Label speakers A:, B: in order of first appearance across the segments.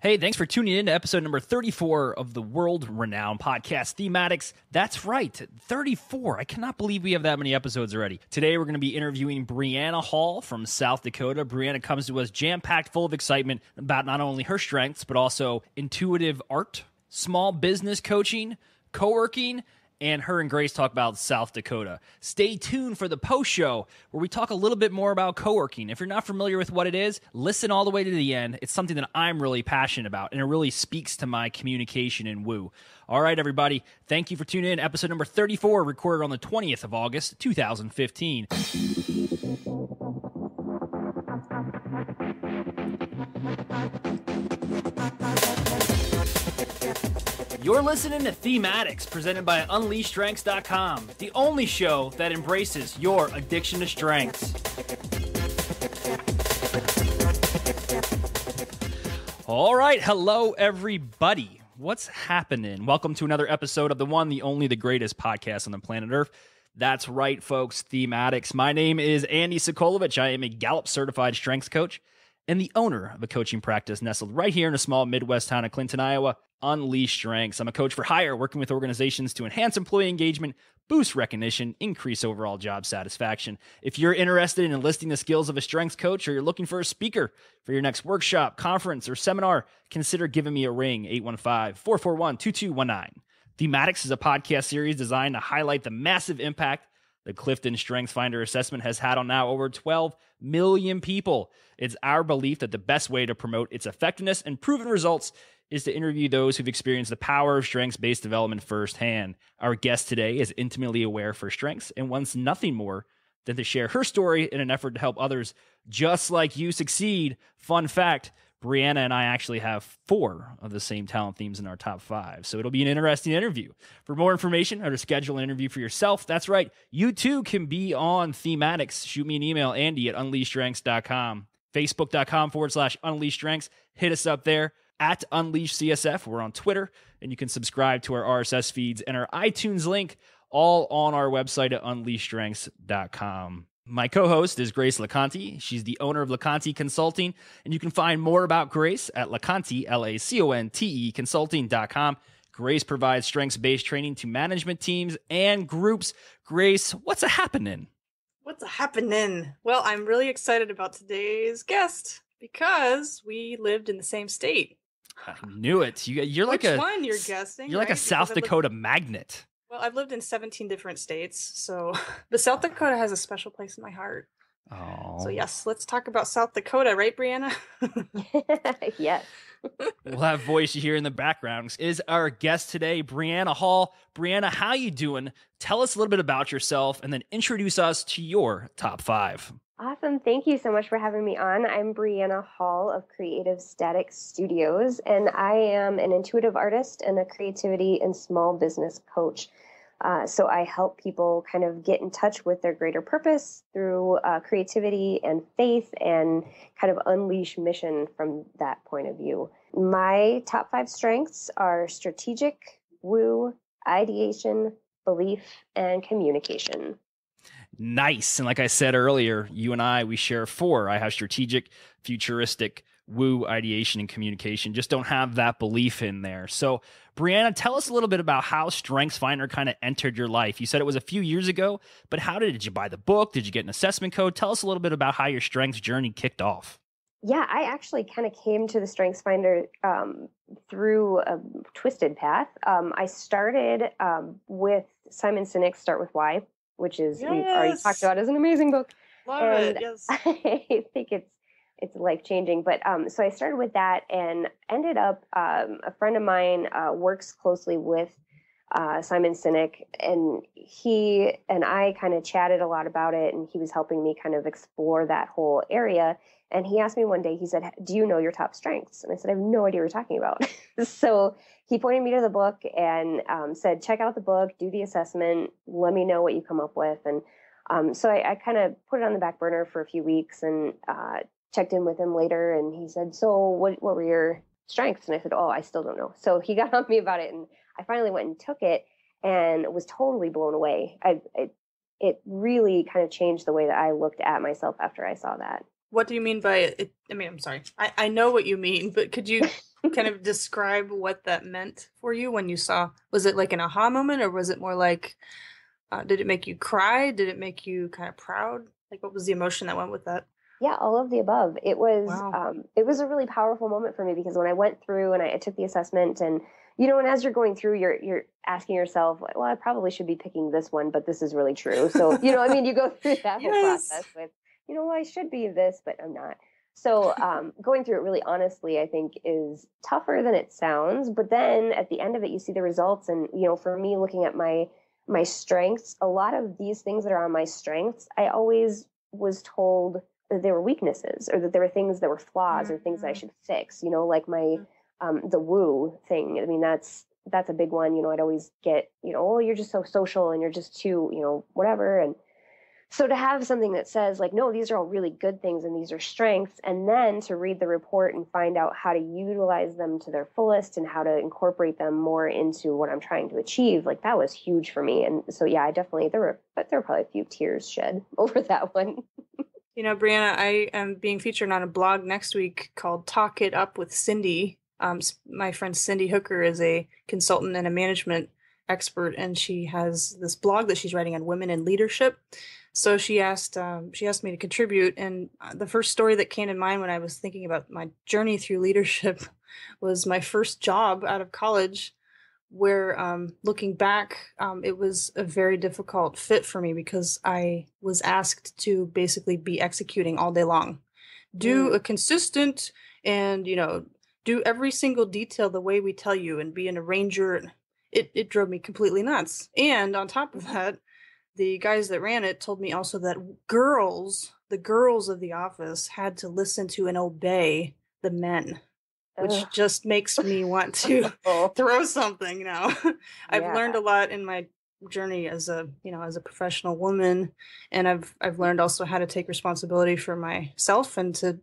A: Hey, thanks for tuning in to episode number 34 of the world-renowned podcast, THEME-ADDICTS. That's right, 34. I cannot believe we have that many episodes already. Today, we're going to be interviewing Brianna+Hall from South Dakota. Brianna comes to us jam-packed full of excitement about not only her strengths, but also intuitive art, small business coaching, co-working, and her and Grace talk about South Dakota. Stay tuned for the post show where we talk a little bit more about co-working. If you're not familiar with what it is, listen all the way to the end. It's something that I'm really passionate about, and it really speaks to my communication in Woo. All right, everybody. Thank you for tuning in. Episode number 34, recorded on the 20th of August, 2015. You're listening to THEME-ADDICTS, presented by UnleashStrengths.com, the only show that embraces your addiction to strengths. All right, hello everybody. What's happening? Welcome to another episode of the one, the only, the greatest podcast on the planet Earth. That's right, folks, THEME-ADDICTS. My name is Andy Sokolovich. I am a GALLUP certified strengths coach and the owner of a coaching practice nestled right here in a small Midwest town of Clinton, Iowa, Unleash Strengths. I'm a coach for hire, working with organizations to enhance employee engagement, boost recognition, increase overall job satisfaction. If you're interested in enlisting the skills of a strengths coach, or you're looking for a speaker for your next workshop, conference, or seminar, consider giving me a ring, 815-441-2219. THEME-ADDICTS is a podcast series designed to highlight the massive impact the Clifton StrengthsFinder assessment has had on now over 12 million people. It's our belief that the best way to promote its effectiveness and proven results is to interview those who've experienced the power of strengths-based development firsthand. Our guest today is intimately aware for strengths and wants nothing more than to share her story in an effort to help others just like you succeed. Fun fact, Brianna and I actually have 4 of the same talent themes in our top 5, so it'll be an interesting interview. For more information or to schedule an interview for yourself, that's right, you too can be on THEME-ADDICTS. Shoot me an email, Andy@UnleashStrengths.com, Facebook.com/UnleashStrengths. Hit us up there. At UnleashCSF, we're on Twitter, and you can subscribe to our RSS feeds and our iTunes link, all on our website at UnleashStrengths.com. My co-host is Grace LeConte. She's the owner of LeConte Consulting, and you can find more about Grace at LeConte, LaConte, consulting.com. Grace provides strengths-based training to management teams and groups. Grace, what's a-happening?
B: What's a-happening? Well, I'm really excited about today's guest because we lived in the same state.
A: I knew it. You're like
B: Which one you're guessing?
A: You're like a South Dakota magnet.
B: Well, I've lived in 17 different states, so but South Dakota has a special place in my heart.
A: Oh.
B: So yes, let's talk about South Dakota, right, Brianna?
C: Yes.
A: We'll have voice you hear in the background. Is our guest today, Brianna+Hall. Brianna, how you doing? Tell us a little bit about yourself and then introduce us to your top 5.
C: Awesome. Thank you so much for having me on. I'm Brianna+Hall of Creative Static Studios, and I am an intuitive artist and a creativity and small business coach. So I help people kind of get in touch with their greater purpose through creativity and faith and kind of unleash mission from that point of view. My top 5 strengths are strategic, woo, ideation, belief, and communication.
A: Nice. And like I said earlier, you and I, we share 4. I have strategic, futuristic, woo, ideation, and communication. Just don't have that belief in there. So, Brianna, tell us a little bit about how StrengthsFinder kind of entered your life. You said it was a few years ago, but how did you buy the book? Did you get an assessment code? Tell us a little bit about how your strengths journey kicked off.
C: Yeah, I actually kind of came to the StrengthsFinder through a twisted path. I started with Simon Sinek's Start With Why, which is, we've already talked about, is an amazing book.
B: Love it, yes.
C: I think it's life-changing. But so I started with that and ended up, a friend of mine works closely with Simon Sinek, and he and I kind of chatted a lot about it, and he was helping me kind of explore that whole area. And he asked me one day, he said, "Do you know your top strengths?" And I said, "I have no idea what you're talking about." So he pointed me to the book and said, "Check out the book, do the assessment, let me know what you come up with." And so I kind of put it on the back burner for a few weeks and checked in with him later. And he said, "So what were your strengths?" And I said, "Oh, I still don't know." So he got on me about it, and I finally went and took it and was totally blown away. It really kind of changed the way that I looked at myself after I saw that.
B: What do you mean by it? I mean, I'm sorry. I know what you mean, but could you kind of describe what that meant for you when you saw, was it like an aha moment, or was it more like, did it make you cry? Did it make you kind of proud? Like, what was the emotion that went with that?
C: Yeah, all of the above.
B: Wow.
C: It was a really powerful moment for me because when I went through and I took the assessment, and and as you're going through, you're asking yourself, like, well, I probably should be picking this one, but this is really true. So I mean, you go through that whole
B: Yes.
C: process with, well, I should be this, but I'm not. So going through it really honestly, I think is tougher than it sounds. But then at the end of it, you see the results, and for me, looking at my strengths, a lot of these things that are on my strengths, I always was told that there were weaknesses, or that there were things that were flaws, or things that I should fix, like my the woo thing. I mean, that's a big one. I'd always get, oh, you're just so social and you're just too, whatever. And so to have something that says like, no, these are all really good things and these are strengths, and then to read the report and find out how to utilize them to their fullest and how to incorporate them more into what I'm trying to achieve, like that was huge for me. And so, yeah, I definitely, there were probably a few tears shed over that one.
B: Brianna, I am being featured on a blog next week called Talk It Up with Cindy. My friend Cindy Hooker is a consultant and a management expert, and she has this blog that she's writing on women in leadership. So she asked me to contribute, and the first story that came to mind when I was thinking about my journey through leadership was my first job out of college, where looking back, it was a very difficult fit for me because I was asked to basically be executing all day long, do a consistent and, do every single detail the way we tell you, and be an arranger. It drove me completely nuts. And on top of that, the guys that ran it told me also that the girls of the office had to listen to and obey the men, which just makes me want to throw something now. I've learned a lot in my journey as a professional woman, and I've learned also how to take responsibility for myself and to,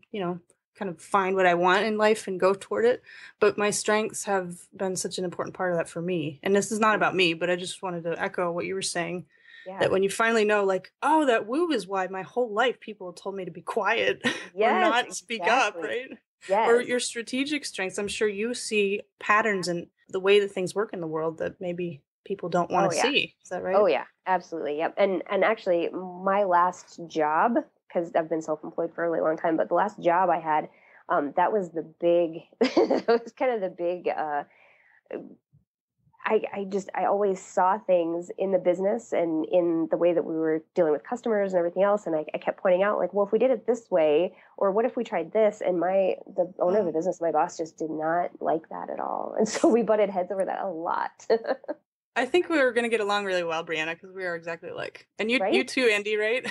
B: kind of find what I want in life and go toward it. But my strengths have been such an important part of that for me. And this is not about me, but I just wanted to echo what you were saying. Yeah. That when you finally know, like, oh, that woo is why my whole life people told me to be quiet or not speak up, right? Yes. Or your strategic strengths. I'm sure you see patterns in the way that things work in the world that maybe people don't want to see. Is that right?
C: Oh, yeah, absolutely. Yep. And actually, my last job, because I've been self-employed for a really long time, but the last job I had, that was the big, that was kind of the big, I always saw things in the business and in the way that we were dealing with customers and everything else. And I kept pointing out, like, well, if we did it this way, or what if we tried this? And the owner of the business, my boss, just did not like that at all. And so we butted heads over that a lot.
B: I think we were going to get along really well, Brianna, because we are exactly alike. And you too, Andy, right?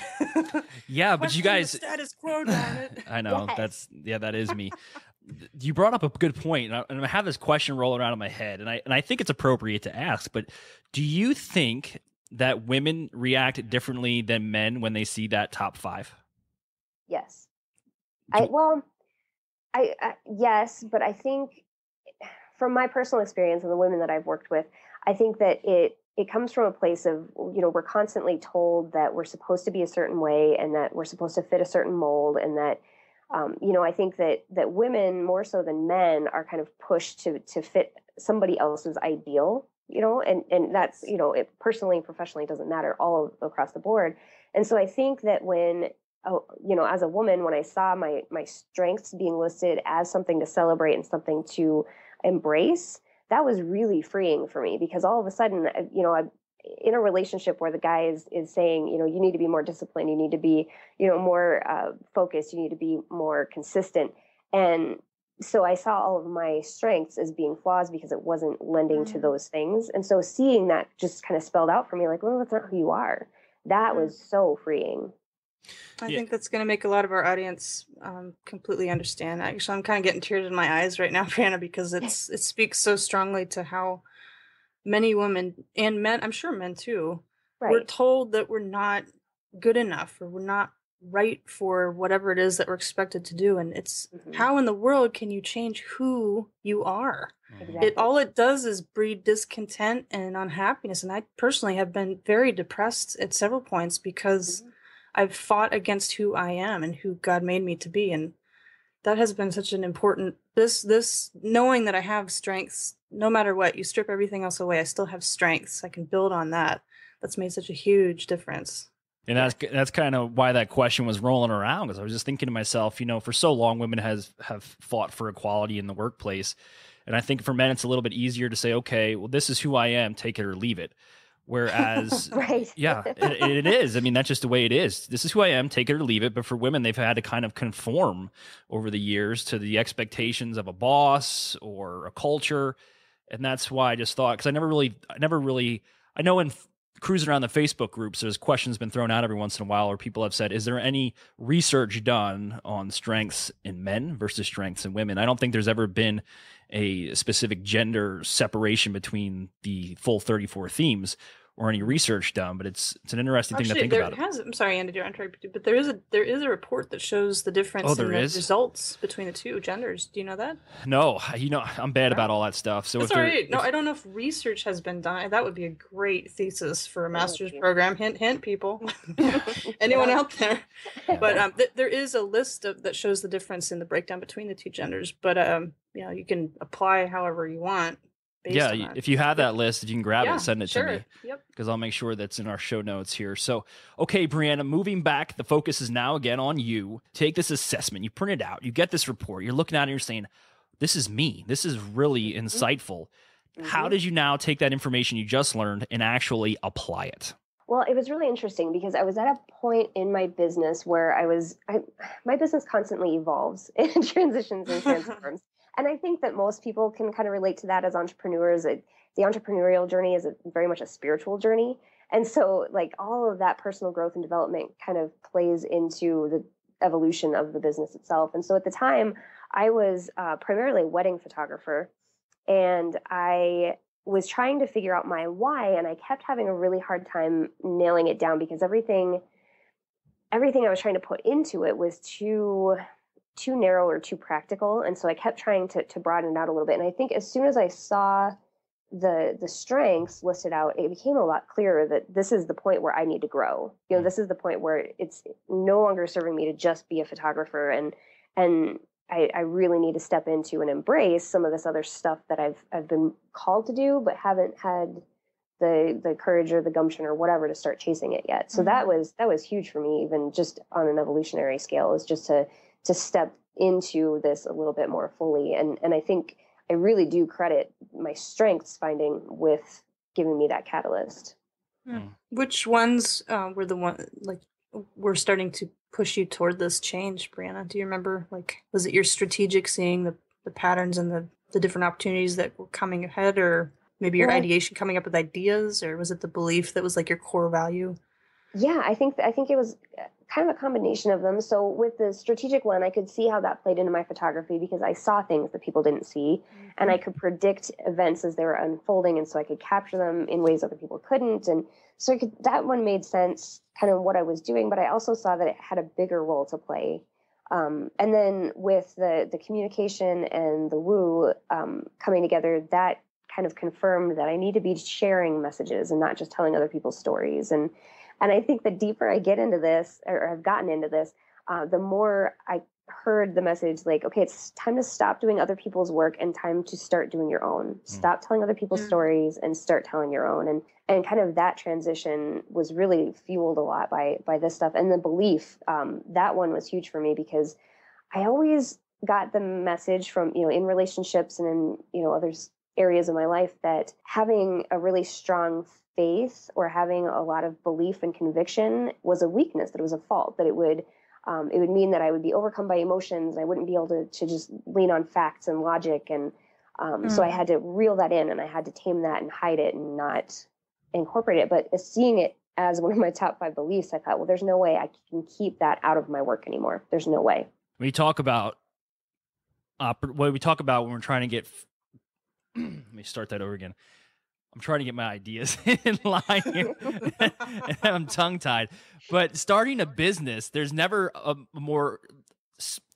A: Yeah, but you guys,
B: status quo, darn it.
A: I know. Yes. That is me. You brought up a good point, and I have this question rolling around in my head, and I think it's appropriate to ask, but do you think that women react differently than men when they see that top 5?
C: Yes. Yes, but I think from my personal experience and the women that I've worked with, I think that it comes from a place of, we're constantly told that we're supposed to be a certain way and that we're supposed to fit a certain mold, and that I think that women more so than men are kind of pushed to fit somebody else's ideal, and that's, it personally and professionally doesn't matter, all across the board. And so I think that when, as a woman, when I saw my strengths being listed as something to celebrate and something to embrace, that was really freeing for me, because all of a sudden, I'm in a relationship where the guy is saying, you need to be more disciplined, you need to be, more focused, you need to be more consistent. And so I saw all of my strengths as being flaws because it wasn't lending to those things. And so seeing that just kind of spelled out for me, like, well, that's not who you are. That was so freeing.
B: I think that's going to make a lot of our audience completely understand. Actually, I'm kind of getting tears in my eyes right now, Brianna, because it speaks so strongly to how many women and men, I'm sure men too, we're told that we're not good enough, or we're not right for whatever it is that we're expected to do. And it's how in the world can you change who you are? Exactly. All it does is breed discontent and unhappiness. And I personally have been very depressed at several points because I've fought against who I am and who God made me to be. And that has been such an important, this knowing that I have strengths, no matter what, you strip everything else away, I still have strengths. I can build on that. That's made such a huge difference.
A: And that's kind of why that question was rolling around, because I was just thinking to myself, for so long women have fought for equality in the workplace. And I think for men, it's a little bit easier to say, okay, well, this is who I am, take it or leave it. Whereas,
C: right.
A: yeah, it is. I mean, that's just the way it is. This is who I am, take it or leave it. But for women, they've had to kind of conform over the years to the expectations of a boss or a culture. And that's why I just thought, because I know in cruising around the Facebook groups, there's questions been thrown out every once in a while, or people have said, is there any research done on strengths in men versus strengths in women? I don't think there's ever been a specific gender separation between the full 34 themes or any research done, but it's an interesting thing to think about.
B: I'm sorry, Andy, I'm trying to, but there is a report that shows the difference in the results between the two genders. Do you know that?
A: No, I'm bad about all that stuff. So
B: that's all right. No, I don't know if research has been done. That would be a great thesis for a master's program. Hint, hint, people. Anyone out there? But there is a list that shows the difference in the breakdown between the two genders. But you can apply however you want.
A: Yeah, if you have that list, if you can grab it, send it to me.
B: Yep.
A: Because I'll make sure that's in our show notes here. So, okay, Brianna, moving back, the focus is now again on you. Take this assessment, you print it out, you get this report, you're looking at it and you're saying, this is me. This is really insightful. How did you now take that information you just learned and actually apply it?
C: Well, it was really interesting because I was at a point in my business where my business constantly evolves and transitions and transforms. And I think that most people can kind of relate to that as entrepreneurs. The entrepreneurial journey is very much a spiritual journey. And so like all of that personal growth and development kind of plays into the evolution of the business itself. And so at the time, I was primarily a wedding photographer, and I was trying to figure out my why. And I kept having a really hard time nailing it down because everything I was trying to put into it was too narrow or too practical. And so I kept trying to broaden it out a little bit. And I think as soon as I saw the strengths listed out, it became a lot clearer that this is the point where I need to grow. This is the point where it's no longer serving me to just be a photographer. And I really need to step into and embrace some of this other stuff that I've been called to do, but haven't had the courage or the gumption or whatever to start chasing it yet. So that was huge for me, even just on an evolutionary scale, is just to step into this a little bit more fully. And I think I really do credit my strengths finding with giving me that catalyst.
B: Which ones were the one were starting to push you toward this change, Brianna? Do you remember, was it your strategic seeing the patterns and the different opportunities that were coming ahead, or maybe your ideation coming up with ideas, or was it the belief that was your core value?
C: Yeah, I think it was kind of a combination of them. So with the strategic one, I could see how that played into my photography because I saw things that people didn't see, and I could predict events as they were unfolding, and so I could capture them in ways other people couldn't. And so that one made sense, kind of what I was doing, but I also saw that it had a bigger role to play. And then with the communication and the woo coming together, that kind of confirmed that I need to be sharing messages and not just telling other people's stories. And I think the deeper I get into this, or I've gotten into this, the more I heard the message okay, it's time to stop doing other people's work and time to start doing your own. Stop telling other people's stories and start telling your own. And kind of that transition was really fueled a lot by this stuff. And the belief, that one was huge for me because I always got the message from, in relationships and in, other areas of my life that having a really strong faith or having a lot of belief and conviction was a weakness, that it was a fault, that it would mean that I would be overcome by emotions. I wouldn't be able to just lean on facts and logic. And so I had to reel that in, and I had to tame that and hide it and not incorporate it. But seeing it as one of my top 5 beliefs, I thought, well, there's no way I can keep that out of my work anymore. There's no way.
A: When we talk about when we're trying to get, let me start that over again. I'm trying to get my ideas in line here. I'm tongue-tied. But starting a business, there's never a more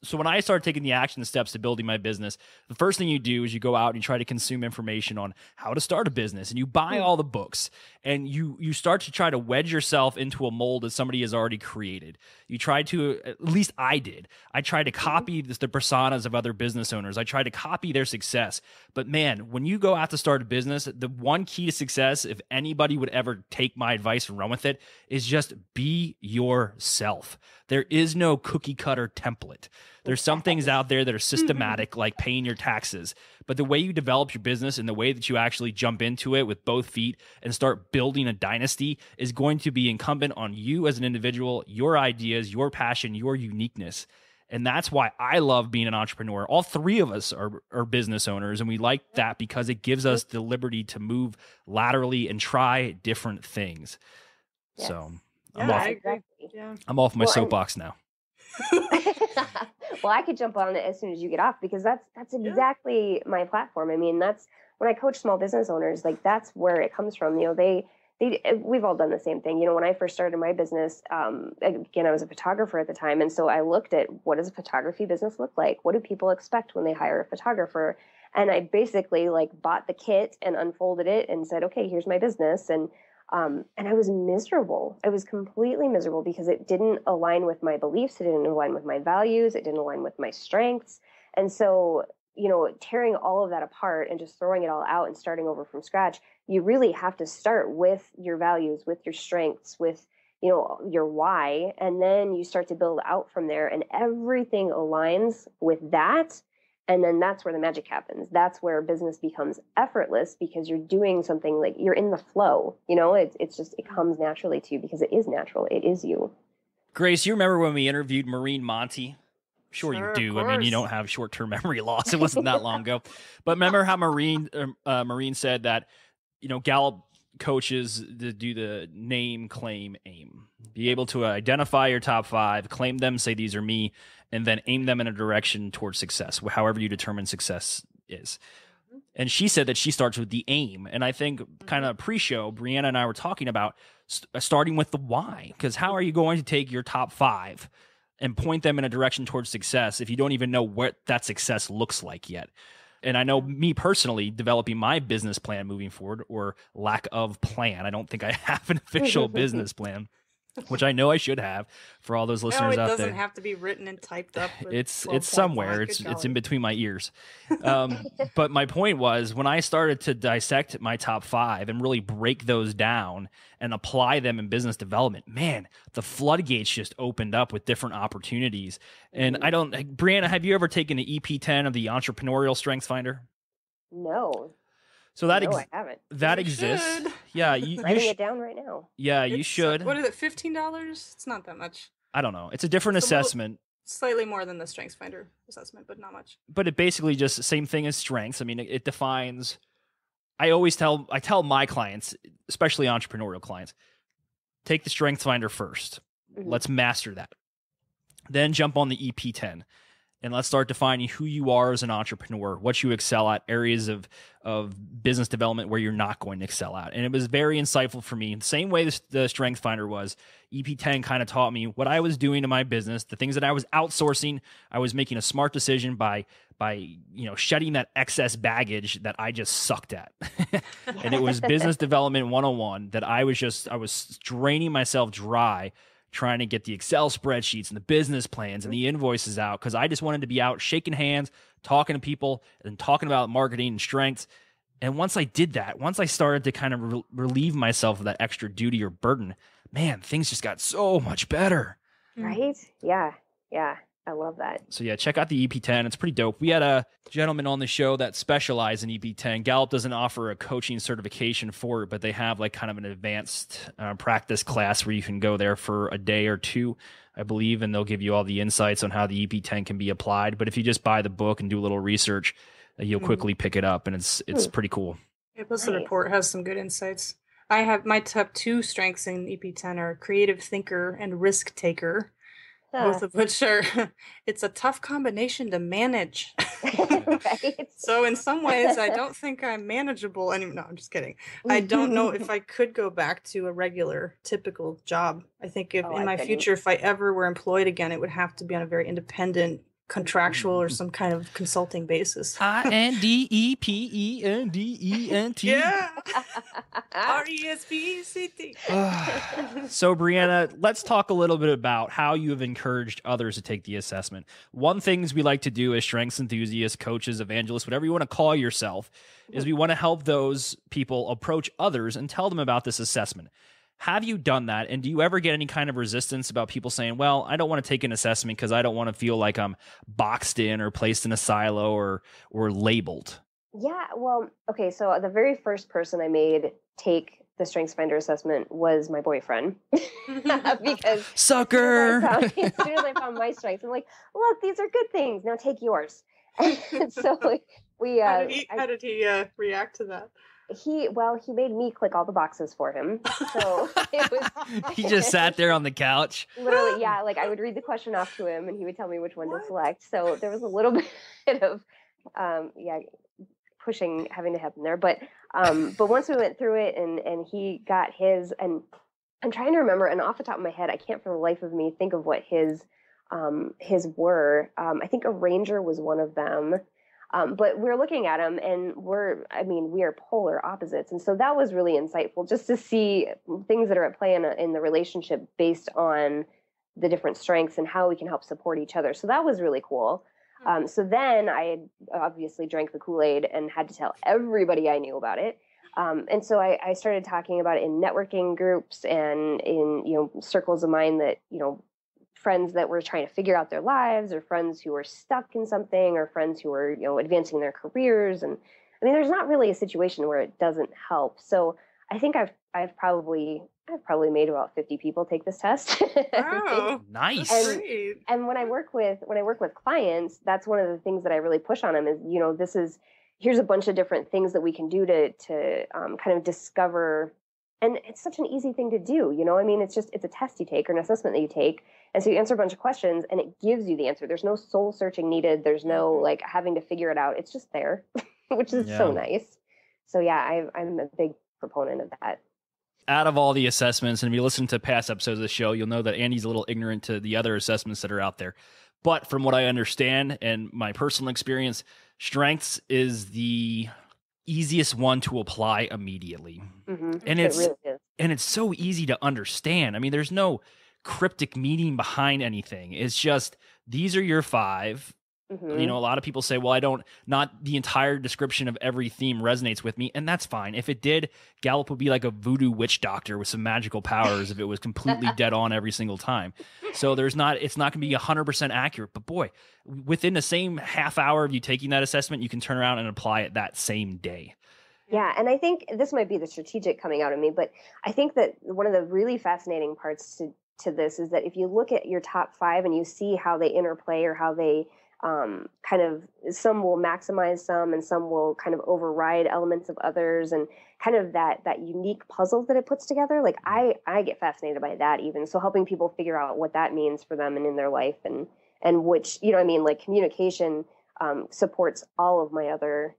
A: So when I started taking the action steps to building my business, the first thing you do is you go out and you try to consume information on how to start a business, and you buy all the books, and you start to try to wedge yourself into a mold that somebody has already created. You try to, at least I did. I tried to copy the personas of other business owners. I tried to copy their success. But man, when you go out to start a business, the one key to success, if anybody would ever take my advice and run with it, is just be yourself. There is no cookie cutter template. There's some things out there that are systematic, like paying your taxes. But the way you develop your business and the way that you actually jump into it with both feet and start building a dynasty is going to be incumbent on you as an individual, your ideas, your passion, your uniqueness. And that's why I love being an entrepreneur. All three of us are business owners, and we like that because it gives us the liberty to move laterally and try different things.
C: Yes.
A: So
B: I agree. Yeah.
A: I'm off my soapbox now.
C: Well, I could jump on it as soon as you get off, because that's exactly my platform. I mean, that's when I coach small business owners, like that's where it comes from. You know, we've all done the same thing. You know, when I first started my business, again, I was a photographer at the time. And so I looked at, what does a photography business look like? What do people expect when they hire a photographer? And I basically like bought the kit and unfolded it and said, okay, here's my business. And I was miserable. I was completely miserable because it didn't align with my beliefs. It didn't align with my values. It didn't align with my strengths. And so, you know, tearing all of that apart and just throwing it all out and starting over from scratch, you really have to start with your values, with your strengths, with, you know, your why. And then you start to build out from there, and everything aligns with that. And then that's where the magic happens. That's where business becomes effortless, because you're doing something, like you're in the flow. You know, it's just, it comes naturally to you because it is natural. It is you.
A: Grace, you remember when we interviewed Maureen Monte? Sure you do. I mean, you don't have short-term memory loss. It wasn't that long ago. But remember how Maureen said that, you know, Gallup coaches do the name, claim, aim. Be able to identify your top 5, claim them, say these are me, and then aim them in a direction towards success, however you determine success is. And she said that she starts with the aim. And I think kind of pre-show, Brianna and I were talking about starting with the why, because how are you going to take your top 5 and point them in a direction towards success if you don't even know what that success looks like yet? And I know me personally, developing my business plan moving forward, or lack of plan. I don't think I have an official business plan, which I know I should have for all those listeners out there.
B: It doesn't have to be written and typed up.
A: It's somewhere. It's in between my ears. But my point was, when I started to dissect my top 5 and really break those down and apply them in business development, man, the floodgates just opened up with different opportunities. And Brianna, have you ever taken the EP10 of the Entrepreneurial Strengths Finder?
C: No.
A: So I
C: haven't.
A: That exists.
B: Should.
A: Yeah,
C: writing it down right now.
A: Yeah, you should.
B: What is it? $15? It's not that much.
A: I don't know. It's a different assessment.
B: Slightly more than the Strengths Finder assessment, but not much.
A: But it basically just the same thing as strengths. I mean, it defines. I tell my clients, especially entrepreneurial clients, take the Strengths Finder first. Mm-hmm. Let's master that. Then jump on the EP10. And let's start defining who you are as an entrepreneur, what you excel at, areas of business development where you're not going to excel at. And it was very insightful for me. The same way the Strength Finder was, EP10 kind of taught me what I was doing to my business, the things that I was outsourcing. I was making a smart decision by shedding that excess baggage that I just sucked at. And it was business development 101 that I was draining myself dry, trying to get the Excel spreadsheets and the business plans and the invoices out, because I just wanted to be out shaking hands, talking to people, and talking about marketing and strengths. And once I did that, once I started to kind of relieve myself of that extra duty or burden, man, things just got so much better.
C: Right? Yeah. I love that.
A: So yeah, check out the EP10. It's pretty dope. We had a gentleman on the show that specialized in EP10. Gallup doesn't offer a coaching certification for it, but they have like kind of an advanced practice class where you can go there for a day or two, I believe, and they'll give you all the insights on how the EP10 can be applied. But if you just buy the book and do a little research, you'll quickly pick it up, and it's pretty cool.
B: Yeah, plus the report has some good insights. I have my top 2 strengths in EP10 are creative thinker and risk taker. Both of which are, it's a tough combination to manage.
C: Right.
B: So in some ways, I don't think I'm manageable anymore. No, I'm just kidding. I don't know if I could go back to a regular, typical job. I think in my future, if I ever were employed again, it would have to be on a very independent contractual or some kind of consulting basis.
A: INDEPENDENT.
B: Yeah. RESPECT.
A: So, Brianna, let's talk a little bit about how you have encouraged others to take the assessment. One things we like to do as strengths enthusiasts, coaches, evangelists, whatever you want to call yourself, is we want to help those people approach others and tell them about this assessment. Have you done that? And do you ever get any kind of resistance about people saying, well, I don't want to take an assessment because I don't want to feel like I'm boxed in or placed in a silo or labeled?
C: Yeah, well, okay, so the very first person I made take the StrengthsFinder assessment was my boyfriend. Because
A: sucker!
C: As soon as I found my strengths, I'm like, look, these are good things. Now take yours. And so we
B: how did he react to that?
C: He made me click all the boxes for him. So it was
A: he just sat there on the couch.
C: Literally, yeah. Like I would read the question off to him and he would tell me which one to select. So there was a little bit of pushing having to happen there. But once we went through it and he got his, and I'm trying to remember, and off the top of my head, I can't for the life of me think of what his were. I think a ranger was one of them. But we're looking at them and we are polar opposites. And so that was really insightful just to see things that are at play in the relationship based on the different strengths and how we can help support each other. So that was really cool. So then I had obviously drank the Kool-Aid and had to tell everybody I knew about it. And so I started talking about it in networking groups and in, circles of mine that, friends that were trying to figure out their lives, or friends who were stuck in something, or friends who were, advancing their careers. And I mean, there's not really a situation where it doesn't help. So I think I've probably made about 50 people take this test.
B: Wow.
A: Nice.
C: And when I work with clients, that's one of the things that I really push on them is, here's a bunch of different things that we can do to kind of discover. And it's such an easy thing to do, it's a test you take or an assessment that you take. And so you answer a bunch of questions and it gives you the answer. There's no soul searching needed. There's no having to figure it out. It's just there, which is so nice. So yeah, I'm a big proponent of that.
A: Out of all the assessments, and if you listen to past episodes of the show, you'll know that Andy's a little ignorant to the other assessments that are out there. But from what I understand and my personal experience, strengths is the easiest one to apply immediately.
C: Mm-hmm.
A: And
C: it really is.
A: And it's so easy to understand. I mean, there's no cryptic meaning behind anything. It's just, these are your 5.
C: Mm-hmm.
A: A lot of people say, well, not the entire description of every theme resonates with me. And that's fine. If it did, GALLUP would be like a voodoo witch doctor with some magical powers if it was completely dead on every single time. So it's not going to be 100% accurate, but boy, within the same half hour of you taking that assessment, you can turn around and apply it that same day.
C: Yeah. And I think this might be the strategic coming out of me, but I think that one of the really fascinating parts to this is that if you look at your top 5 and you see how they interplay or how they some will maximize some and some will kind of override elements of others, and kind of that unique puzzle that it puts together. Like I get fascinated by that even. So helping people figure out what that means for them and in their life and which, communication supports all of my other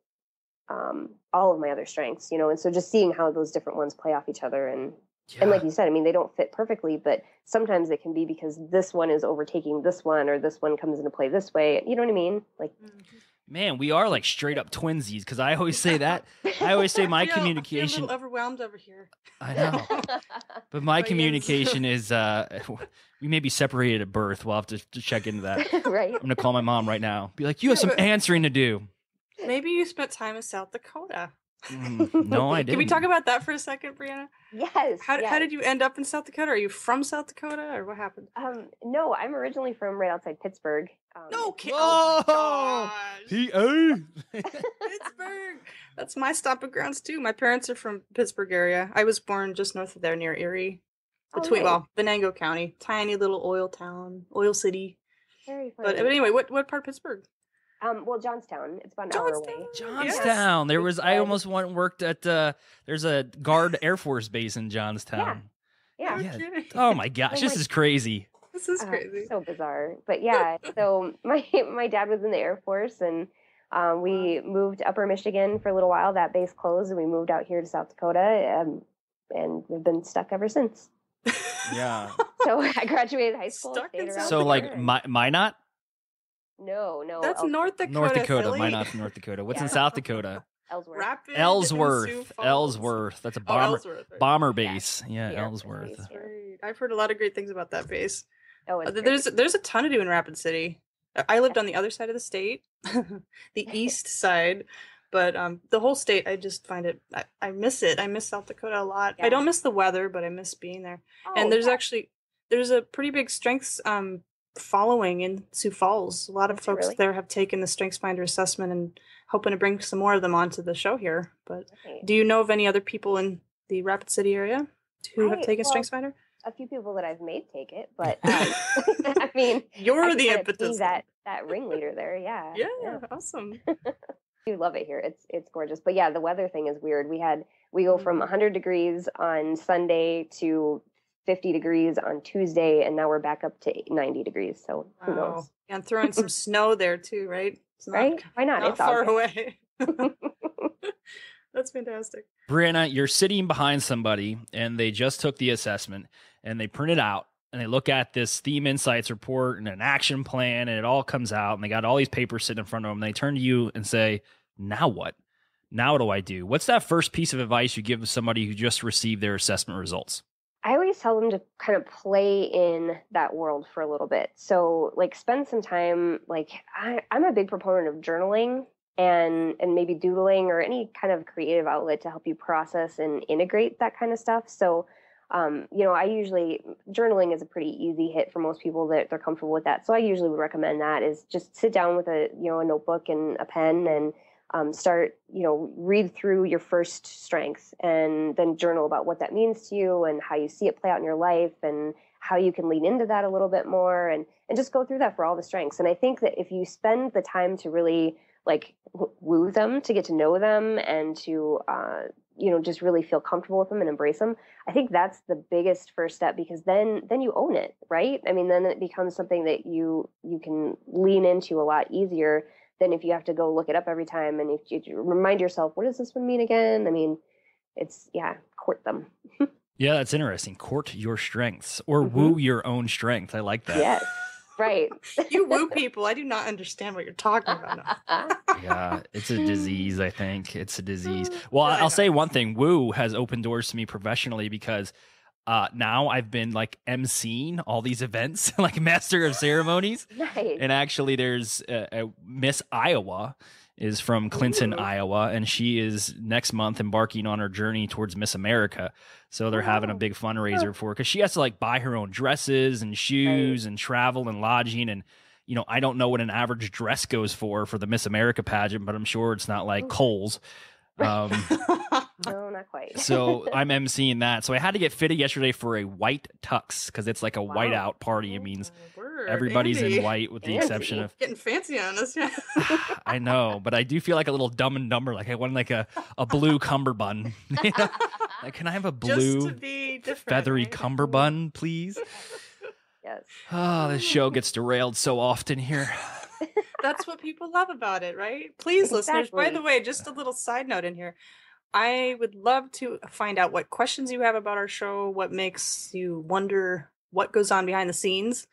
C: strengths, and so just seeing how those different ones play off each other and like you said, I mean, they don't fit perfectly, but sometimes it can be because this one is overtaking this one, or this one comes into play this way. You know what I mean? Like,
A: man, we are like straight up twinsies, because I always say that. I always say my communication.
B: I feel a little overwhelmed over here.
A: I know, but my communication is we may be separated at birth. We'll have to check into that.
C: Right.
A: I'm gonna call my mom right now. Be like, you have some answering to do.
B: Maybe you spent time in South Dakota.
A: No, I didn't.
B: Can we talk about that for a second, Brianna?
C: Yes.
B: How did you end up in South Dakota? Are you from South Dakota, or what happened?
C: No, I'm originally from right outside Pittsburgh.
B: No kidding!
A: Oh
B: my gosh. Pittsburgh. That's my stomping grounds too. My parents are from Pittsburgh area. I was born just north of there, near Erie, Venango County, tiny little oil town, oil city.
C: Very funny.
B: But anyway, what part of Pittsburgh?
C: Well, Johnstown. It's about an hour away.
A: Johnstown. Yes. I almost worked at, there's a Guard Air Force base in Johnstown.
C: Yeah.
A: Oh my gosh, this is crazy.
B: This is crazy.
C: So bizarre. But yeah, so my dad was in the Air Force, and we moved to Upper Michigan for a little while. That base closed, and we moved out here to South Dakota, and we've been stuck ever since.
A: Yeah.
C: So I graduated high school.
B: Stuck in South
A: So like Minot?
C: No.
B: That's North Dakota.
A: North Dakota.
B: silly.
A: Minot's North Dakota. What's in South Dakota?
C: Ellsworth.
B: Rapid and
A: Ellsworth.
B: Sioux Falls.
A: Ellsworth. That's a bomber
B: Ellsworth, right.
A: bomber base. Yeah,
C: Yeah,
A: Ellsworth.
C: base.
B: Right. I've heard a lot of great things about that base.
C: Oh, it's
B: there's a ton to do in Rapid City. I lived on the other side of the state, the east side, but the whole state, I just find it. I miss it. I miss South Dakota a lot.
C: Yeah.
B: I don't miss the weather, but I miss being there.
C: Oh,
B: And there's a pretty big strengths following in Sioux Falls. A lot of folks
C: really?
B: there have taken the StrengthsFinder assessment and hoping to bring some more of them onto the show here. But
C: Right.
B: do you know of any other people in the Rapid City area who have taken StrengthsFinder?
C: A few people that I've made take it, but I mean,
B: You're
C: I
B: the
C: can
B: impetus.
C: be that ringleader there. Yeah.
B: Yeah, awesome.
C: You love it here. It's gorgeous. But yeah, the weather thing is weird. We go from 100 degrees on Sunday to 50 degrees on Tuesday, and now we're back up to 90 degrees. So who knows?
B: And throwing some snow there too, right? It's not,
C: Right? Why not?
B: Not
C: It's
B: far
C: August.
B: away. That's fantastic.
A: Brianna, you're sitting behind somebody and they just took the assessment and they print it out and they look at this theme insights report and an action plan and it all comes out and they got all these papers sitting in front of them. And they turn to you and say, now what? Now what do I do? What's that first piece of advice you give somebody who just received their assessment results?
C: I always tell them to kind of play in that world for a little bit. So like spend some time, like I'm a big proponent of journaling and maybe doodling or any kind of creative outlet to help you process and integrate that kind of stuff. So, I usually, journaling is a pretty easy hit for most people that they're comfortable with that. So I usually would recommend that is just sit down with a notebook and a pen and start, read through your first strengths and then journal about what that means to you and how you see it play out in your life and how you can lean into that a little bit more and just go through that for all the strengths. And I think that if you spend the time to really like woo them, to get to know them and to, just really feel comfortable with them and embrace them, I think that's the biggest first step because then you own it, right? I mean, then it becomes something that you can lean into a lot easier than if you have to go look it up every time. And if you remind yourself, what does this one mean again? I mean, court them.
A: Yeah, that's interesting. Court your strengths or woo your own strength. I like that.
C: Yes, right.
B: You woo people. I do not understand what you're talking about.
A: Yeah, it's a disease, I think. It's a disease. Well, I'll say one thing. Woo has opened doors to me professionally because now I've been like emceeing all these events, like master of ceremonies.
C: Nice.
A: And actually there's a Miss Iowa is from Clinton, Iowa, and she is next month embarking on her journey towards Miss America. So they're having a big fundraiser for her because she has to like buy her own dresses and shoes and travel and lodging. And, I don't know what an average dress goes for the Miss America pageant, but I'm sure it's not like Kohl's.
C: No, not quite.
A: So I'm emceeing that. So I had to get fitted yesterday for a white tux because it's like a whiteout party. It means everybody's
B: Andy.
A: in white with the exception of
B: Getting fancy on us, yeah.
A: I know, but I do feel like a little Dumb and Dumber. Like I want like a blue cummerbund. Like, can I have a blue
B: Just to be different,
A: feathery
B: right?
A: cummerbund, please?
C: Yes.
A: Oh, this show gets derailed so often here.
B: That's what people love about it, right? Please, listeners, by
C: Exactly.
B: the way, just a little side note in here. I would love to find out what questions you have about our show, what makes you wonder what goes on behind the scenes.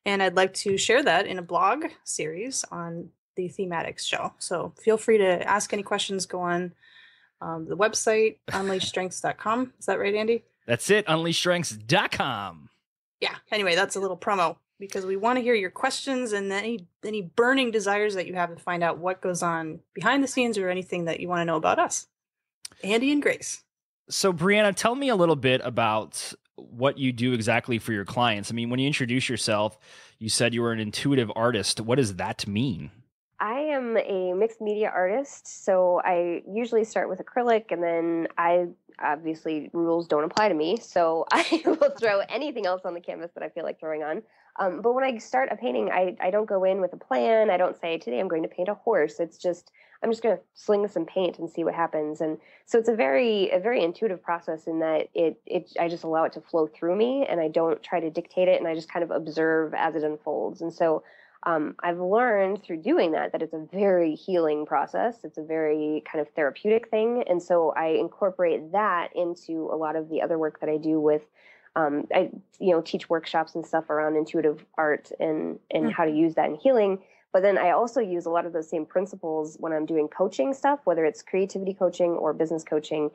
B: And I'd like to share that in a blog series on the THEME-ADDICTS show. So feel free to ask any questions. Go on the website, unleashstrengths.com. Is that right, Andy?
A: That's it, unleashstrengths.com.
B: Yeah. Anyway, that's a little promo because we want to hear your questions and any burning desires that you have to find out what goes on behind the scenes or anything that you want to know about us. Andy and Grace.
A: So, Brianna, tell me a little bit about what you do exactly for your clients. I mean, when you introduce yourself, you said you were an intuitive artist. What does that mean?
C: I am a mixed media artist, so I usually start with acrylic, and then obviously rules don't apply to me, so I will throw anything else on the canvas that I feel like throwing on. But when I start a painting, I don't go in with a plan. I don't say, today I'm going to paint a horse. It's just, I'm just going to sling some paint and see what happens. And so it's a very intuitive process in that I just allow it to flow through me, and I don't try to dictate it, and I just kind of observe as it unfolds. And so I've learned through doing that it's a very healing process. It's a very kind of therapeutic thing. And so I incorporate that into a lot of the other work that I do with, I teach workshops and stuff around intuitive art and how to use that in healing. But then I also use a lot of those same principles when I'm doing coaching stuff, whether it's creativity coaching or business coaching,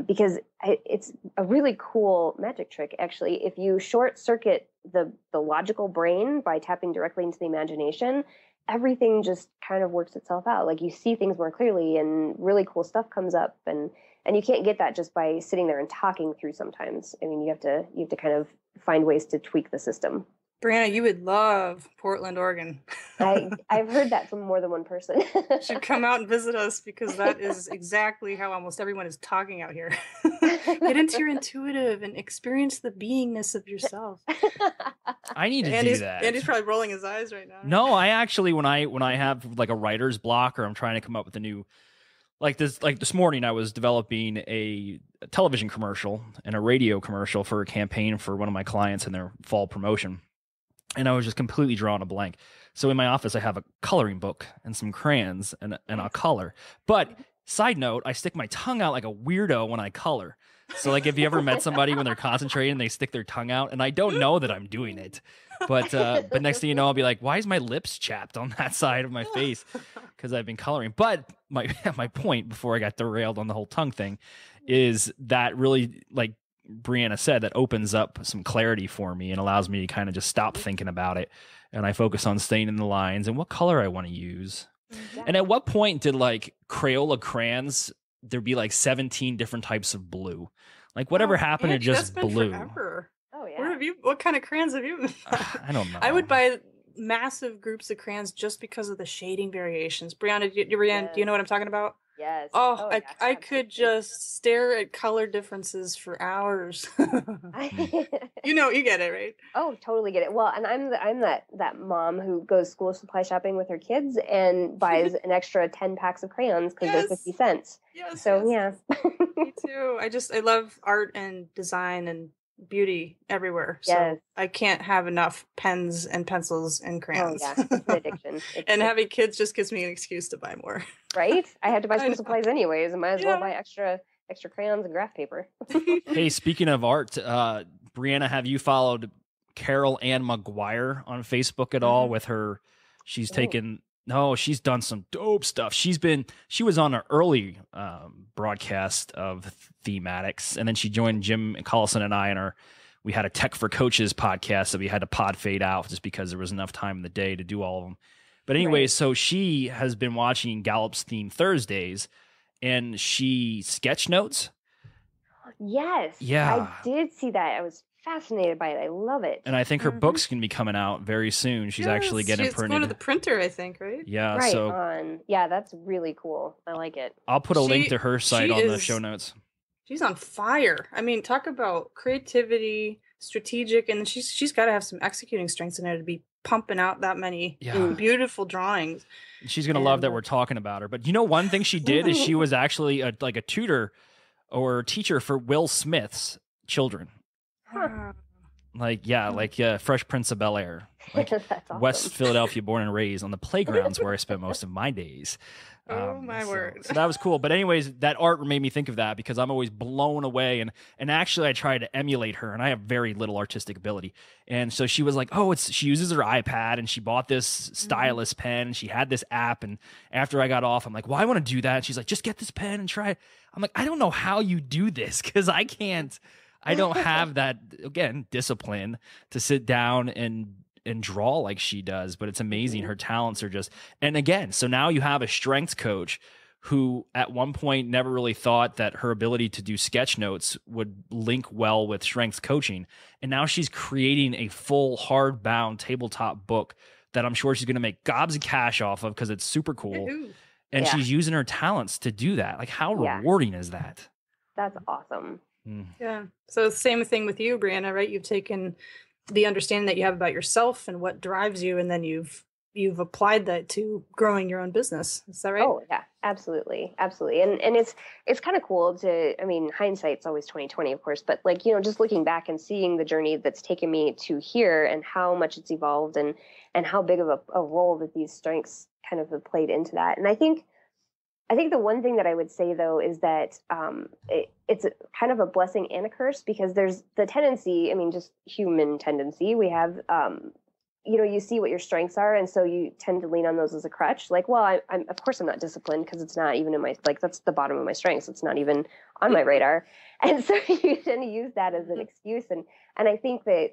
C: because it's a really cool magic trick, actually. If you short circuit the logical brain by tapping directly into the imagination, everything just kind of works itself out. Like you see things more clearly and really cool stuff comes up, and you can't get that just by sitting there and talking through sometimes. I mean, you have to kind of find ways to tweak the system.
B: Brianna, you would love Portland, Oregon.
C: I've heard that from more than one person.
B: You should come out and visit us, because that is exactly how almost everyone is talking out here. Get into your intuitive and experience the beingness of yourself.
A: I need to do that.
B: Andy's probably rolling his eyes right now.
A: No, I actually, when I have like a writer's block, or I'm trying to come up with a new, like this morning, I was developing a television commercial and a radio commercial for a campaign for one of my clients in their fall promotion. And I was just completely drawing a blank. So in my office, I have a coloring book and some crayons and a color. But side note, I stick my tongue out like a weirdo when I color. So like if you ever met somebody when they're concentrating, they stick their tongue out, and I don't know that I'm doing it. But next thing you know, I'll be like, why is my lips chapped on that side of my face? Because I've been coloring. But my point before I got derailed on the whole tongue thing is that really, like Brianna said, that opens up some clarity for me and allows me to kind of just stop thinking about it. And I focus on staying in the lines and what color I want to use. Yeah. And at what point did like Crayola crayons, there'd be like 17 different types of blue? Like whatever happened to just blue?
B: Forever.
C: Oh yeah.
B: What kind of crayons have you been buying?
A: I don't know.
B: I would buy massive groups of crayons just because of the shading variations. Brianna, do you know what I'm talking about?
C: Yes.
B: Oh, I could just stare at color differences for hours. You get it, right?
C: Oh, totally get it. Well, and I'm that mom who goes school supply shopping with her kids and buys an extra 10 packs of crayons because they're 50 cents.
B: Yes.
C: So yeah.
B: Me too. I love art and design and beauty everywhere. So
C: yes.
B: I can't have enough pens and pencils and crayons.
C: Oh yeah, it's an addiction.
B: And having kids just gives me an excuse to buy more.
C: Right? I have to buy school supplies anyways. I might as well buy extra crayons and graph paper.
A: Hey, speaking of art, Brianna, have you followed Carol Ann McGuire on Facebook at all? With her, she's she's done some dope stuff. She was on an early broadcast of THEME-ADDICTS, and then she joined Jim Collison and I, we had a Tech for Coaches podcast that we had to pod fade out just because there was enough time in the day to do all of them. But anyways, So she has been watching Gallup's Theme Thursdays, and she sketch notes.
C: Yes.
A: Yeah.
C: I did see that. I was fascinated by it. I love it.
A: And I think her book's going to be coming out very soon. She's actually getting printed. It's
B: going to the printer, I think, right?
A: Yeah.
C: Right
A: so
C: on. Yeah, that's really cool. I like it.
A: I'll put a link to her site on the show notes.
B: She's on fire. I mean, talk about creativity, strategic, and she's got to have some executing strengths in there to be pumping out that many beautiful drawings.
A: She's going to love that we're talking about her. But one thing she did is she was actually a tutor or teacher for Will Smith's children.
C: Huh.
A: Fresh Prince of Bel-Air. Like
C: awesome.
A: West Philadelphia, born and raised on the playgrounds where I spent most of my days.
B: My word.
A: So that was cool. But anyways, that art made me think of that because I'm always blown away. And actually, I tried to emulate her, and I have very little artistic ability. And so she was like, she uses her iPad, and she bought this stylus pen, and she had this app. And after I got off, I'm like, well, I want to do that. And she's like, just get this pen and try it. I'm like, I don't know how you do this because I don't have that, again, discipline to sit down and draw like she does, but it's amazing. Her talents are just, and again, so now you have a strength coach who at one point never really thought that her ability to do sketch notes would link well with strength coaching. And now she's creating a full hardbound tabletop book that I'm sure she's going to make gobs of cash off of because it's super cool. And she's using her talents to do that. Like, how rewarding is that?
C: That's awesome.
B: Yeah. So same thing with you, Brianna, right? You've taken the understanding that you have about yourself and what drives you, and then you've applied that to growing your own business. Is that right?
C: Oh yeah, absolutely. And it's kind of cool to, I mean, hindsight's always 20/20, of course, but just looking back and seeing the journey that's taken me to here and how much it's evolved and how big of a role that these strengths kind of have played into that. And I think the one thing that I would say, though, is that it's kind of a blessing and a curse because there's the tendency, I mean, just human tendency. We have you see what your strengths are, and so you tend to lean on those as a crutch. Like, well, I'm of course I'm not disciplined because it's not even in my, like, that's the bottom of my strengths. It's not even on my radar, and so you tend to use that as an excuse. And I think that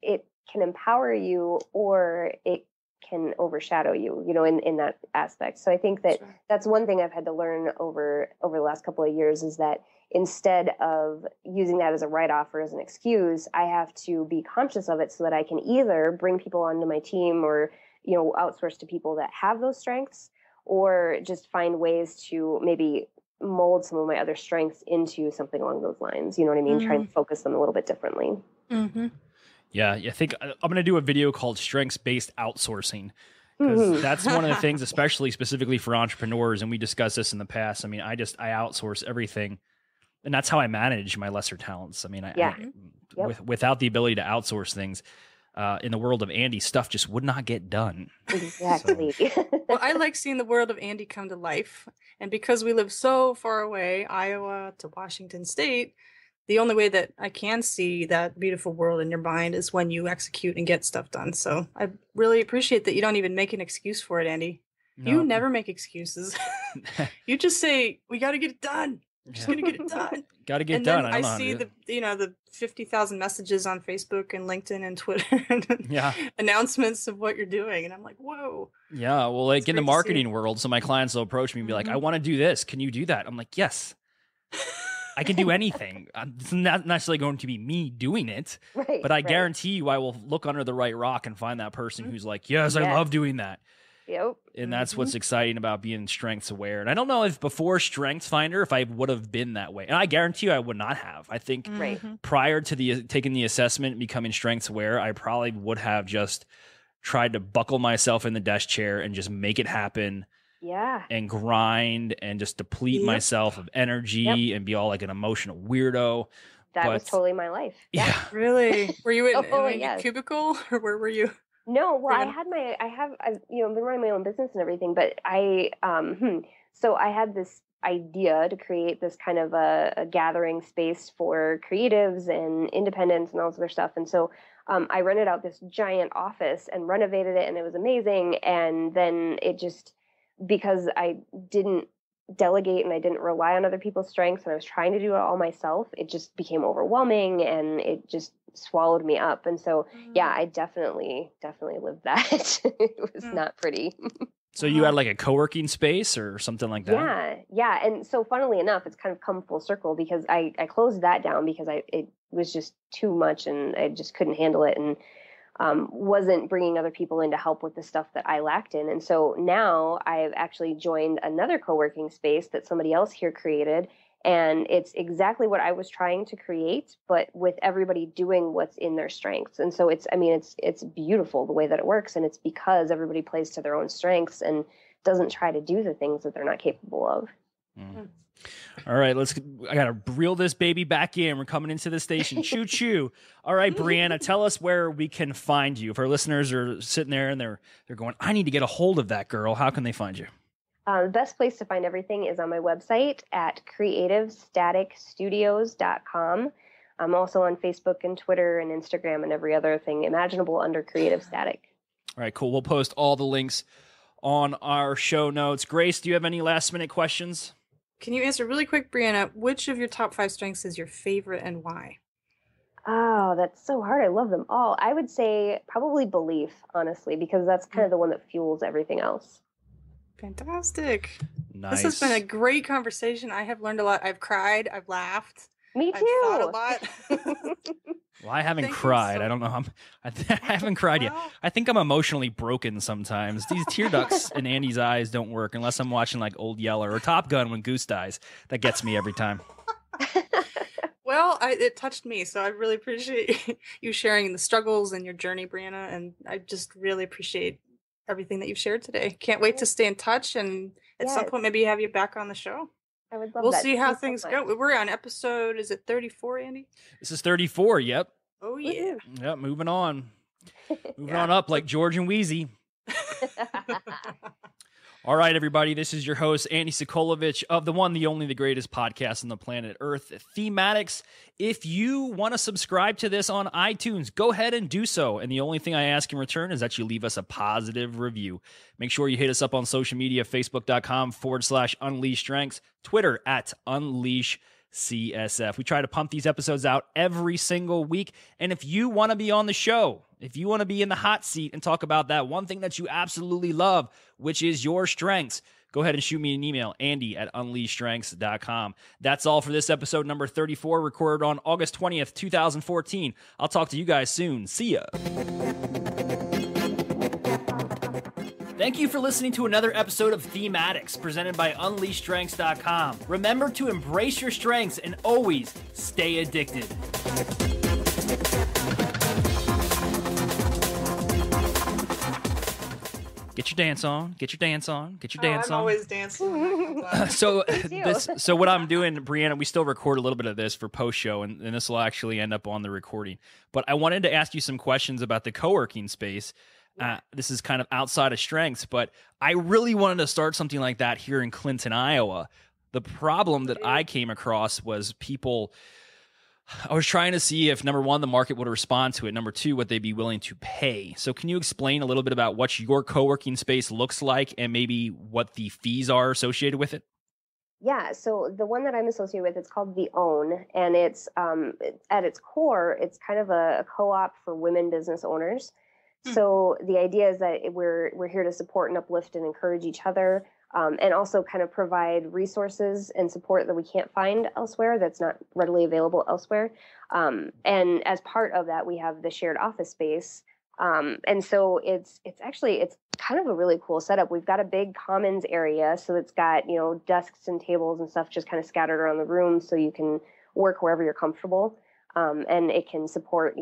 C: it can empower you, or it can overshadow you, in that aspect. So I think that that's one thing I've had to learn over the last couple of years, is that instead of using that as a write-off or as an excuse, I have to be conscious of it so that I can either bring people onto my team, or, outsource to people that have those strengths, or just find ways to maybe mold some of my other strengths into something along those lines. You know what I mean? Try and focus them a little bit differently.
B: Mm-hmm.
A: Yeah, I think I'm going to do a video called strengths-based outsourcing, because that's one of the things, especially specifically for entrepreneurs. And we discussed this in the past. I mean, I outsource everything, and that's how I manage my lesser talents. I mean, without the ability to outsource things, in the world of Andy, stuff just would not get done.
C: Exactly.
A: So.
B: Well, I like seeing the world of Andy come to life. And because we live so far away, Iowa to Washington State, the only way that I can see that beautiful world in your mind is when you execute and get stuff done. So I really appreciate that you don't even make an excuse for it, Andy. No. You never make excuses. You just say, we got to get it done. We're just going to get it done.
A: Got to get it done.
B: I see the 50,000 messages on Facebook and LinkedIn and Twitter and announcements of what you're doing. And I'm like, whoa.
A: Yeah. Well, like in the marketing world, so my clients will approach me and be like, I want to do this. Can you do that? I'm like, yes. I can do anything. It's not necessarily going to be me doing it, but I guarantee you I will look under the right rock and find that person who's like, yes, I love doing that.
C: Yep.
A: And that's what's exciting about being strengths aware. And I don't know if before Strengths Finder, if I would have been that way. And I guarantee you I would not have. I think prior to taking the assessment and becoming strengths aware, I probably would have just tried to buckle myself in the desk chair and just make it happen.
C: Yeah.
A: And grind and just deplete myself of energy and be all like an emotional weirdo.
C: That was totally my life.
A: Yeah.
B: Really? Were you in a cubicle, or where were you?
C: No, well, I've been running my own business and everything, but so I had this idea to create this kind of a gathering space for creatives and independents and all this other stuff. And so I rented out this giant office and renovated it, and it was amazing. And then it just, because I didn't delegate and I didn't rely on other people's strengths and I was trying to do it all myself, it just became overwhelming and it just swallowed me up. And so, I definitely lived that. It was not pretty.
A: So you had like a co-working space or something like that?
C: Yeah. And so funnily enough, it's kind of come full circle, because I closed that down because it was just too much and I just couldn't handle it. And wasn't bringing other people in to help with the stuff that I lacked in. And so now I've actually joined another co-working space that somebody else here created. And it's exactly what I was trying to create, but with everybody doing what's in their strengths. And so it's beautiful the way that it works. And it's because everybody plays to their own strengths and doesn't try to do the things that they're not capable of.
A: All right, I got to reel this baby back in. We're coming into the station. Choo choo. All right, Brianna, tell us where we can find you. If our listeners are sitting there and they're going, I need to get a hold of that girl, how can they find you?
C: The best place to find everything is on my website at creativestaticstudios.com. I'm also on Facebook and Twitter and Instagram and every other thing imaginable under Creative Static.
A: All right, cool. We'll post all the links on our show notes. Grace, do you have any last minute questions?
B: Can you answer really quick, Brianna, which of your top 5 strengths is your favorite and why?
C: Oh, that's so hard. I love them all. I would say probably belief, honestly, because that's kind of the one that fuels everything else.
B: Fantastic.
A: Nice.
B: This has been a great conversation. I have learned a lot. I've cried. I've laughed.
C: Me too.
B: I've thought a lot.
A: Well, I haven't cried. I don't know. I haven't cried yet. I think I'm emotionally broken sometimes. These tear ducts in Andy's eyes don't work unless I'm watching like Old Yeller or Top Gun when Goose dies. That gets me every time.
B: Well, it touched me, so I really appreciate you sharing the struggles and your journey, Brianna, and I just really appreciate everything that you've shared today. Can't wait to stay in touch, and at some point maybe have you back on the show.
C: I would love
B: we'll
C: that.
B: See how things go. We're on episode, is it 34, Andy?
A: This is 34, yep.
B: Oh, yeah.
A: Yep, moving on. Moving on up like George and Wheezy. All right, everybody. This is your host, Andy Sokolovic of the one, the only, the greatest podcast on the planet Earth, THEME-ADDICTS. If you want to subscribe to this on iTunes, go ahead and do so. And the only thing I ask in return is that you leave us a positive review. Make sure you hit us up on social media, facebook.com/unleashstrengths, Twitter @unleashcsf. We try to pump these episodes out every single week. And if you want to be on the show, if you want to be in the hot seat and talk about that one thing that you absolutely love, which is your strengths, go ahead and shoot me an email, andy@unleashstrengths.com. That's all for this episode number 34, recorded on August 20th, 2014. I'll talk to you guys soon. See ya. Thank you for listening to another episode of THEME-ADDICTS, presented by UnleashStrengths.com. Remember to embrace your strengths and always stay addicted. Get your dance on. Get your dance on. Get your dance on.
B: I'm always dancing.
A: So what I'm doing, Brianna, we still record a little bit of this for post show, and this will actually end up on the recording. But I wanted to ask you some questions about the co-working space. This is kind of outside of strengths, but I really wanted to start something like that here in Clinton, Iowa. The problem that I came across was I was trying to see if, number one, the market would respond to it. Number two, what they'd be willing to pay. So can you explain a little bit about what your co-working space looks like and maybe what the fees are associated with it?
C: Yeah, so the one that I'm associated with, it's called The Own, and it's at its core, it's kind of a co-op for women business owners. So the idea is that we're here to support and uplift and encourage each other, and also kind of provide resources and support that we can't find elsewhere, that's not readily available elsewhere. And as part of that, we have the shared office space. And so it's kind of a really cool setup. We've got a big commons area, so it's got, desks and tables and stuff just kind of scattered around the room, so you can work wherever you're comfortable. And it can support,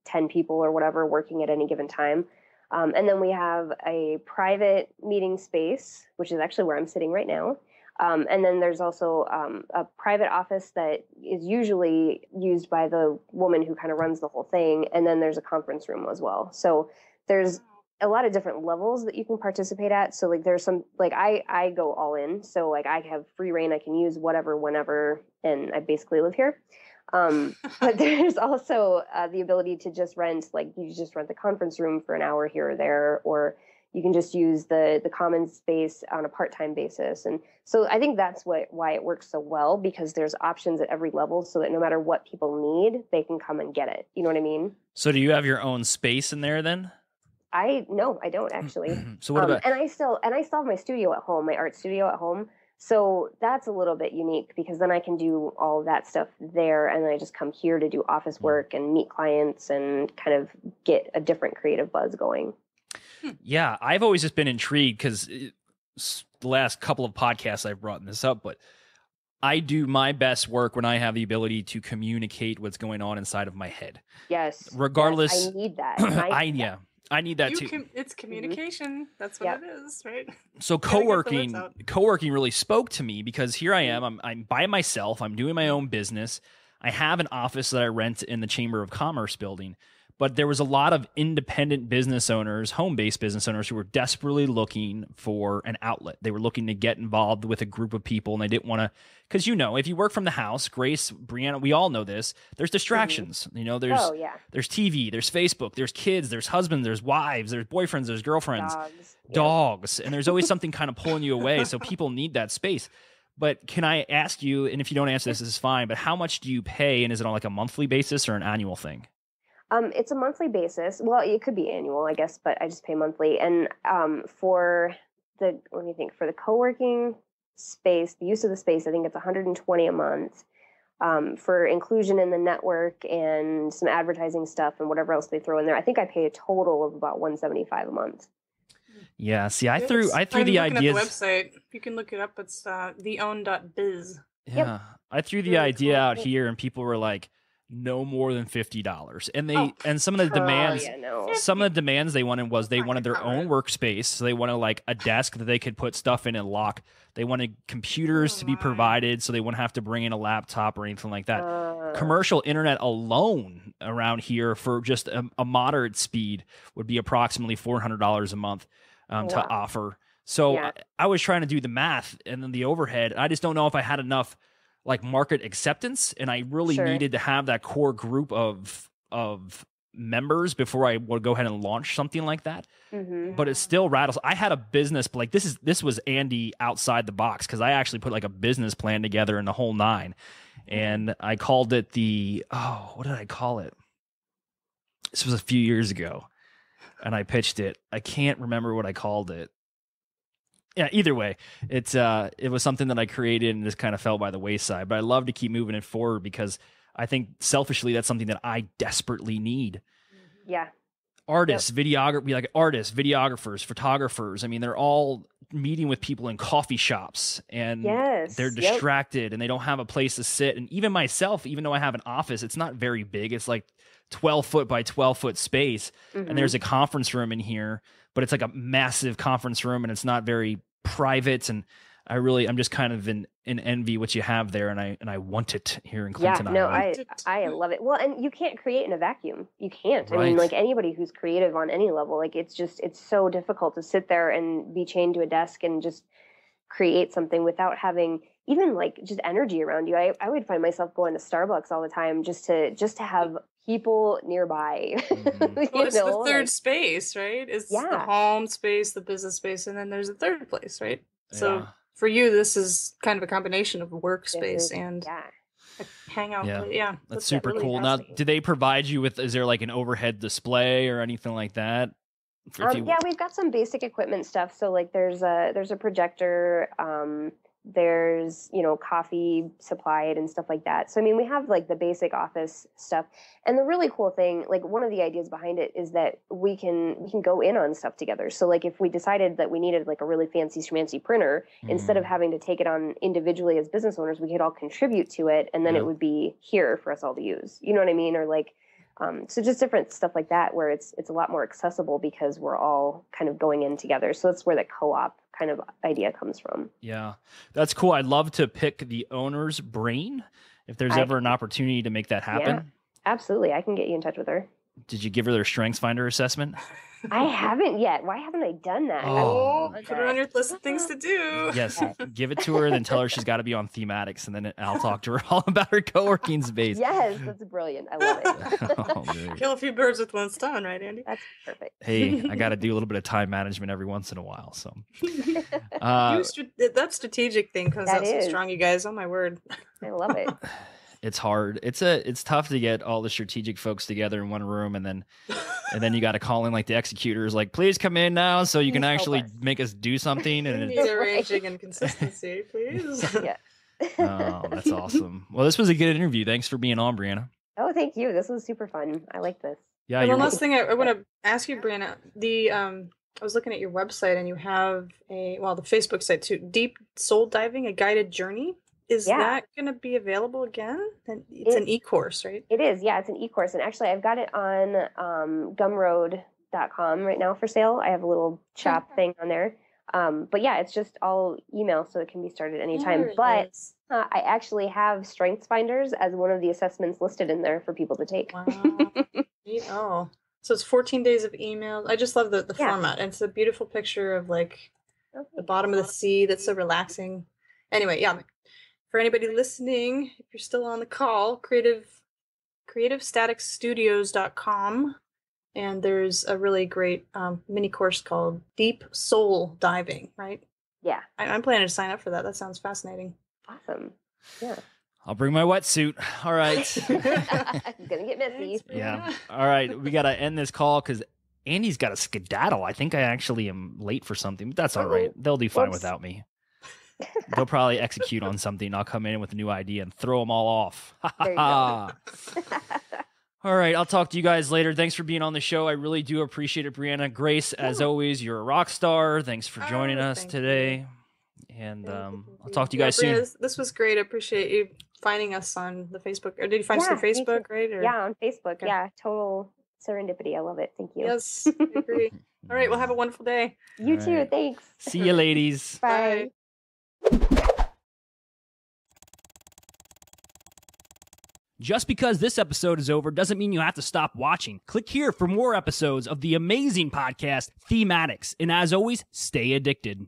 C: 10 people or whatever working at any given time. And then we have a private meeting space, which is actually where I'm sitting right now. And then there's also a private office that is usually used by the woman who kind of runs the whole thing. And then there's a conference room as well. So there's a lot of different levels that you can participate at. So there's some, I go all in. So I have free reign. I can use whatever, whenever, and I basically live here. But there's also the ability to just rent, you just rent the conference room for an hour here or there, or you can just use the common space on a part-time basis. And so I think that's why it works so well, because there's options at every level, so that no matter what people need, they can come and get it. You know what I mean? So
A: do you have your own space in there then?
C: No, I don't actually.
A: So what about?
C: And I still have my studio at home, my art studio at home. So that's a little bit unique, because then I can do all of that stuff there, and then I just come here to do office work and meet clients and kind of get a different creative buzz going.
A: Yeah, I've always just been intrigued, because the last couple of podcasts I've brought this up, but I do my best work when I have the ability to communicate what's going on inside of my head.
C: Yes.
A: Regardless.
C: Yes, I need that.
A: I need that too.
B: It's communication. That's what it is, right?
A: So co-working really spoke to me, because here I am. I'm by myself. I'm doing my own business. I have an office that I rent in the Chamber of Commerce building. But there was a lot of independent business owners, home-based business owners, who were desperately looking for an outlet. They were looking to get involved with a group of people, and they didn't want to, because if you work from the house, Grace, Brianna, we all know this, there's distractions. There's TV, there's Facebook, there's kids, there's husbands, there's wives, there's boyfriends, there's girlfriends, dogs, and there's always something kind of pulling you away, so people need that space. But can I ask you, and if you don't answer this is fine, but how much do you pay, and is it on a monthly basis or an annual thing?
C: It's a monthly basis. Well, it could be annual, I guess, but I just pay monthly. And for the co-working space, the use of the space, I think it's $120 a month. For inclusion in the network and some advertising stuff and whatever else they throw in there, I think I pay a total of about $175 a month.
A: Yeah, see, I threw the ideas.
B: At the website, you can look it up. It's theown.biz.
A: Yeah,
C: yep.
A: I threw the idea out here, and people were like, no more than $50. And some of the demands, some of the demands they wanted their own workspace. So they wanted a desk that they could put stuff in and lock. They wanted computers to be provided, so they wouldn't have to bring in a laptop or anything like that. Commercial internet alone around here for just a moderate speed would be approximately $400 a month to offer. So
C: Yeah.
A: I was trying to do the math and then the overhead. I just don't know if I had enough like market acceptance, and I really
C: Sure.
A: needed to have that core group of members before I would go ahead and launch something like that.
C: Mm-hmm.
A: But it still rattles. I had a business, but like this was Andy outside the box, because I actually put like a business plan together in the whole nine, and I called it what did I call it? This was a few years ago, and I pitched it. I can't remember what I called it. Yeah, either way, it was something that I created and just kind of fell by the wayside. But I love to keep moving it forward because I think selfishly that's something that I desperately need.
C: Yeah.
A: Artists, videographers, photographers. I mean, they're all meeting with people in coffee shops, and they're distracted and they don't have a place to sit. And even myself, even though I have an office, it's not very big. It's like 12 foot by 12 foot space.
C: Mm-hmm.
A: And there's a conference room in here, but it's like a massive conference room and it's not very private. And I'm just kind of in envy what you have there, and I want it here in Clinton.
C: I love it. Well, and you can't create in a vacuum. You can't.
A: Right.
C: I mean, like anybody who's creative on any level, like it's so difficult to sit there and be chained to a desk and just create something without having even like just energy around you. I would find myself going to Starbucks all the time just to have people nearby.
A: Mm-hmm.
B: Well, it's the third space, right? It's the home space, the business space, and then there's a third place, right? So for you, this is kind of a combination of workspace and a hangout.
A: Yeah, that's super really cool. Now, do they provide you with? Is there like an overhead display or anything like that?
C: We've got some basic equipment stuff. So like there's a projector. There's coffee supplied and stuff like that. So I mean, we have like the basic office stuff. And the really cool thing, like one of the ideas behind it, is that we can go in on stuff together. So like if we decided that we needed like a really fancy schmancy printer, instead of having to take it on individually as business owners, we could all contribute to it, and then it would be here for us all to use. You know what I mean? Or like so just different stuff like that, where it's a lot more accessible because we're all kind of going in together. So that's where the co-op kind of idea comes from.
A: Yeah, that's cool. I'd love to pick the owner's brain if there's ever an opportunity to make that happen.
C: Yeah, absolutely. I can get you in touch with her.
A: Did you give her their Strengths Finder assessment?
C: I haven't yet. Why haven't I done that?
B: Put her on your list of things to do.
A: Yes, give it to her, then tell her she's got to be on THEME-ADDICTS, and then I'll talk to her all about her co-working space.
C: Yes, that's brilliant. I love it.
B: Kill a few birds with one stone, right, Andy?
C: That's perfect.
A: Hey, I got to do a little bit of time management every once in a while. So
B: that strategic thing comes out so strong, you guys. Oh my word.
C: I love it.
A: It's hard. It's tough to get all the strategic folks together in one room, and then you got to call in like the executors, like, please come in now so you can actually make us do something. And
B: need arranging and consistency, please.
C: Yeah.
A: Oh, that's awesome. Well, this was a good interview. Thanks for being on, Brianna.
C: Oh, thank you. This was super fun. I like this.
A: Yeah.
B: And the last thing I want to ask you, Brianna, I was looking at your website, and you have the Facebook site too, Deep Soul Diving, a guided journey. Is that going to be available again? It's an e-course, right?
C: It is. Yeah, it's an e-course. And actually, I've got it on gumroad.com right now for sale. I have a little shop thing on there. But yeah, it's just all email, so it can be started anytime. But I actually have Strengths Finders as one of the assessments listed in there for people to take.
B: Wow. Oh, so it's 14 days of emails. I just love the format. And it's a beautiful picture of like the bottom of the sea that's so relaxing. Anyway, for anybody listening, if you're still on the call, creativestaticstudios.com, and there's a really great mini course called Deep Soul Diving, right?
C: Yeah.
B: I'm planning to sign up for that. That sounds fascinating.
C: Awesome. Yeah.
A: I'll bring my wetsuit. All right.
C: It's going to get messy.
A: Yeah. All right. We got to end this call because Andy's got a skedaddle. I think I actually am late for something, but that's all right. They'll do fine without me. They'll probably execute on something. I'll come in with a new idea and throw them all off.
C: There you go.
A: All right. I'll talk to you guys later. Thanks for being on the show. I really do appreciate it, Brianna. Grace, as always, you're a rock star. Thanks for joining us today. And I'll talk to you guys soon.
B: Brianna, this was great. I appreciate you finding us on the Facebook. Or did you find us on Facebook, right? Or?
C: Yeah, on Facebook. Okay. Yeah, total serendipity. I love it. Thank you.
B: Yes, I agree. All right. Well, have a wonderful day.
C: You too. Thanks.
A: See you, ladies.
C: Bye.
A: Just because this episode is over doesn't mean you have to stop watching. Click here for more episodes of the amazing podcast, THEME-ADDICTS. And as always, stay addicted.